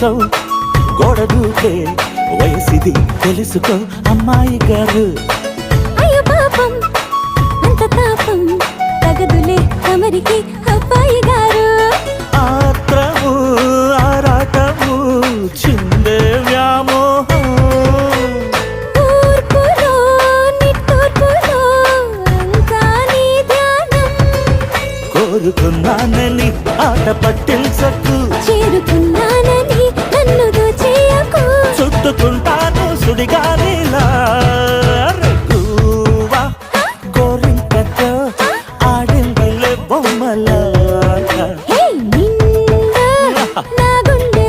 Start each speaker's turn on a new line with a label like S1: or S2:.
S1: కోసం గోడ దూకే వయసిది తెలుసుకో అమ్మాయి గారు.
S2: అయ్యో పాపం అంత తాపం తగదులే తమరికి అబ్బాయి గారు.
S1: ఆత్రము ఆరాటము చిందే వ్యామోహం
S2: తూర్పులో నిట్టూర్పులో అంతా నీ ధ్యానం.
S1: కోరుకున్నానని ఆట పట్టించకు,
S2: చేరుకున్నానని నన్ను దోచేయకు.
S1: చుట్టుకుంటాను సుడిగాలిలా రఘువా గోరింకతో ఆడిందిలే బొమ్మలాట.
S2: హే నిండా నా గుండె